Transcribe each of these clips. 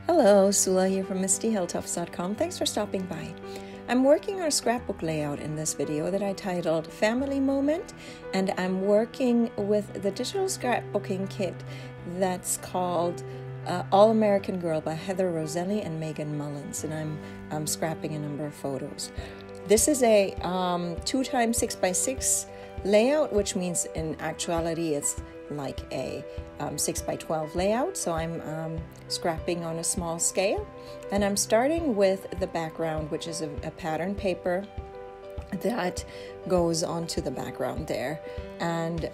Hello, Sula here from MistyHilltufts.com. Thanks for stopping by. I'm working on a scrapbook layout in this video that I titled Family Moment, and I'm working with the digital scrapbooking kit that's called All American Girl by Heather Roselli and Megan Mullens, and I'm scrapping a number of photos. This is a 2x6x6 layout, which means in actuality it's like a 6x12 layout, so I'm scrapping on a small scale, and I'm starting with the background, which is a pattern paper that goes onto the background there, and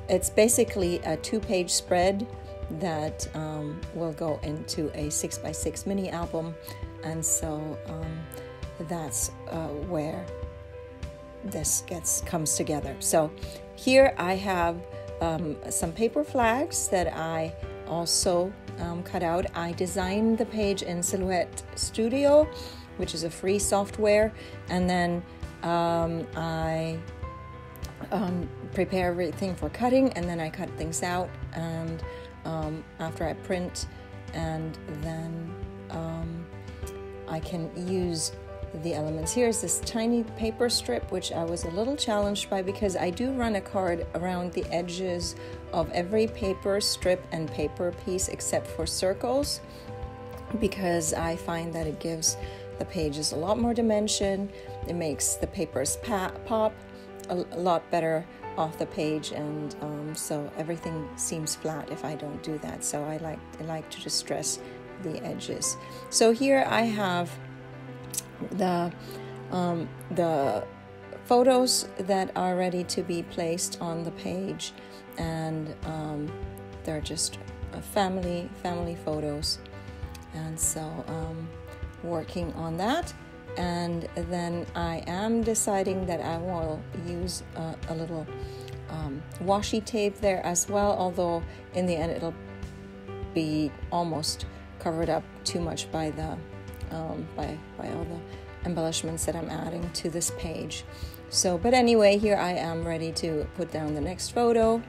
it's basically a 2-page spread that will go into a 6x6 mini album, and so that's where this comes together. So here I have some paper flags that I also cut out. I designed the page in Silhouette Studio, which is a free software, and then I prepare everything for cutting, and then I cut things out, and after I print, and then I can use the elements. Here's this tiny paper strip, which I was a little challenged by because I do run a card around the edges of every paper strip and paper piece except for circles, because I find that it gives the pages a lot more dimension. It makes the papers pop a lot better off the page, and so everything seems flat if I don't do that. So I like to just stress the edges. So here I have the photos that are ready to be placed on the page, and they're just family photos, and so working on that. And then I am deciding that I will use a little washi tape there as well, although in the end it'll be almost covered up too much by the by all the embellishments that I'm adding to this page. So, but anyway, here I am ready to put down the next photo,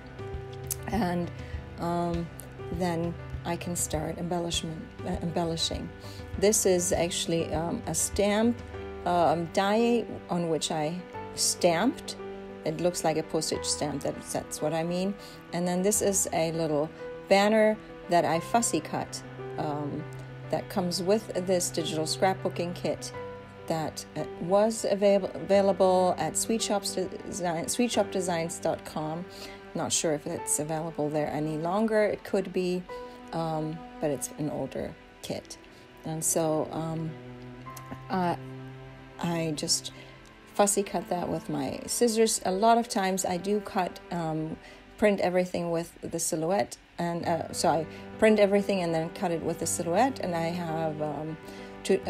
and then I can start embellishing. This is actually a stamp die on which I stamped. It looks like a postage stamp, that's what I mean. And then this is a little banner that I fussy cut that comes with this digital scrapbooking kit that was available at sweetshopdesigns.com. Not sure if it's available there any longer. It could be, but it's an older kit. And so I just fussy cut that with my scissors. A lot of times I do print everything with the silhouette, and so I print everything and then cut it with the silhouette, and I have a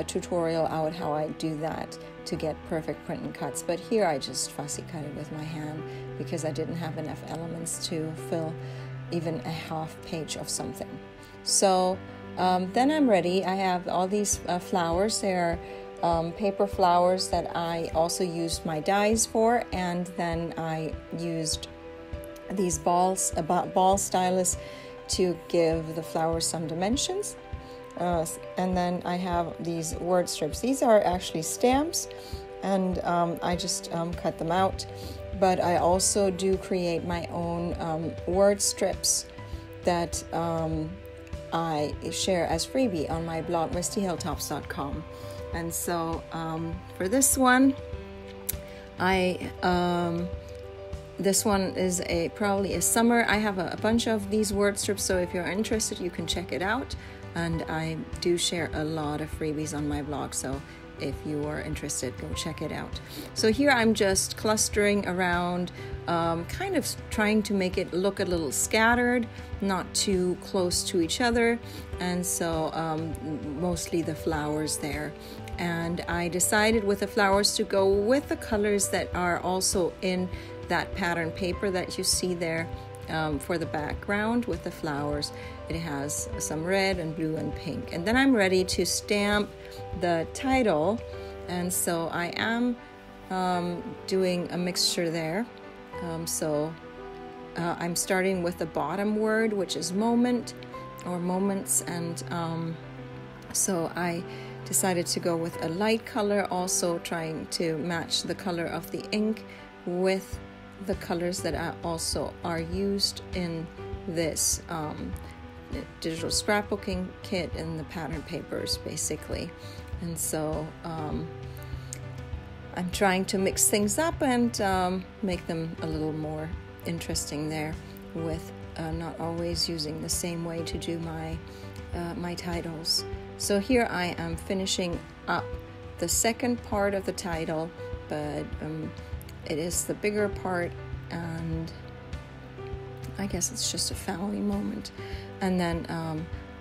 tutorial out how I do that to get perfect print and cuts. But here I just fussy cut it with my hand because I didn't have enough elements to fill even a half page of something. So then I'm ready. I have all these flowers. They're paper flowers that I also used my dies for, and then I used these ball stylus to give the flowers some dimensions. And then I have these word strips. These are actually stamps, and I just cut them out. But I also do create my own word strips that I share as freebie on my blog, MistyHilltufts.com. And so for this one, this one is probably a summer. I have a bunch of these word strips, so if you're interested, you can check it out. And I do share a lot of freebies on my blog, so if you are interested, go check it out. So here I'm just clustering around, kind of trying to make it look a little scattered, not too close to each other, and so mostly the flowers there. And I decided with the flowers to go with the colors that are also in that pattern paper that you see there. For the background with the flowers, it has some red and blue and pink. And then I'm ready to stamp the title, and so I am doing a mixture there. So I'm starting with the bottom word, which is moment or moments, and So I decided to go with a light color, also trying to match the color of the ink with the colors that also are used in this digital scrapbooking kit and the pattern papers, basically. And so I'm trying to mix things up and make them a little more interesting there, with not always using the same way to do my titles. So here I am finishing up the second part of the title, but it is the bigger part, and I guess it's just a family moment. And then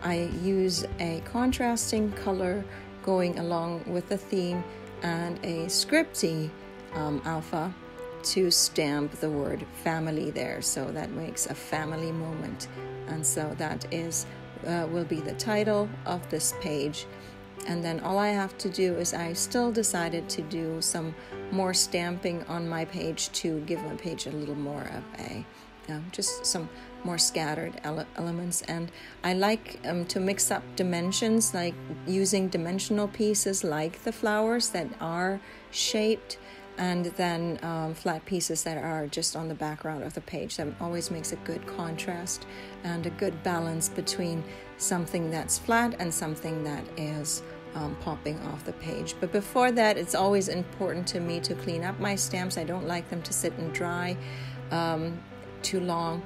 I use a contrasting color going along with the theme and a scripty alpha to stamp the word family there. So that makes a family moment. And so that is will be the title of this page. And then all I have to do is, I still decided to do some more stamping on my page to give my page a little more of a just some more scattered elements. And I like to mix up dimensions, like using dimensional pieces like the flowers that are shaped, and then flat pieces that are just on the background of the page. That always makes a good contrast and a good balance between something that's flat and something that is popping off the page. But before that, it's always important to me to clean up my stamps. I don't like them to sit and dry too long,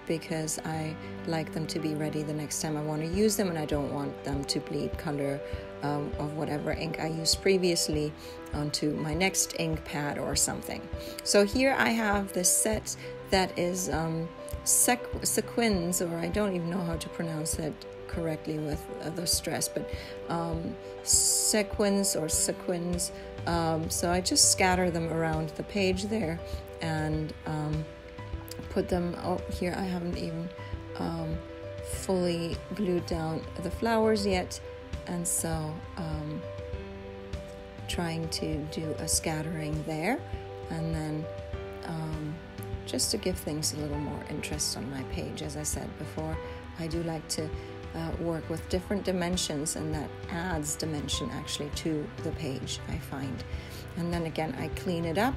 because I like them to be ready the next time I want to use them, and I don't want them to bleed color of whatever ink I used previously onto my next ink pad or something. So here I have this set that is sequins, or I don't even know how to pronounce that correctly with the stress, but sequins or sequins. So I just scatter them around the page there and put them here. I haven't even fully glued down the flowers yet, and so trying to do a scattering there, and then just to give things a little more interest on my page. As I said before, I do like to work with different dimensions, and that adds dimension actually to the page, I find. And then again, I clean it up,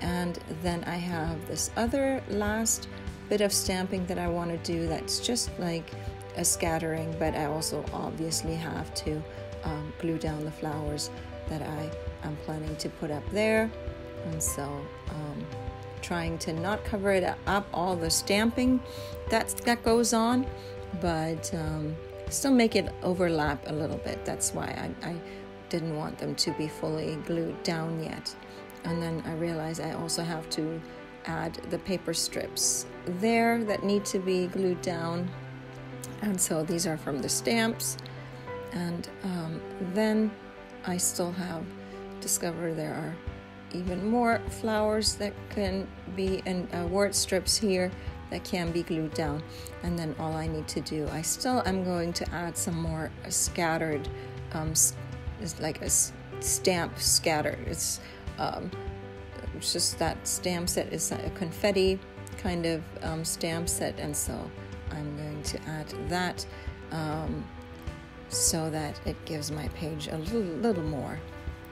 and then I have this other last bit of stamping that I want to do that's just like a scattering, but I also obviously have to glue down the flowers that I am planning to put up there. And so trying to not cover it up, all the stamping that goes on, but still make it overlap a little bit. That's why I didn't want them to be fully glued down yet. And then I realized I also have to add the paper strips there that need to be glued down. And so these are from the stamps. And then I still have discovered there are even more flowers that can be, and word strips here that can be glued down. And then all I need to do, I still am going to add some more scattered, it's like a stamp scatter. It's just that stamp set is a confetti kind of stamp set, and so I'm going to add that so that it gives my page a little more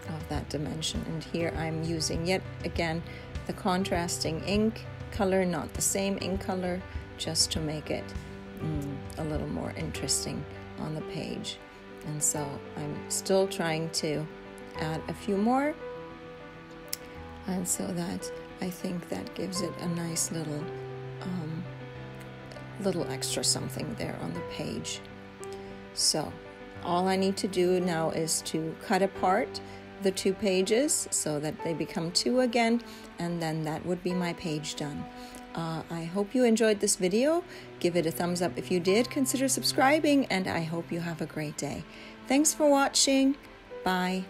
of that dimension. And here I'm using yet again the contrasting ink color, not the same ink color, just to make it a little more interesting on the page. And so I'm still trying to add a few more, and so that I think that gives it a nice little extra something there on the page. So all I need to do now is to cut apart the two pages so that they become two again, and then that would be my page done. I hope you enjoyed this video. Give it a thumbs up if you did. Consider subscribing, and I hope you have a great day. Thanks for watching. Bye.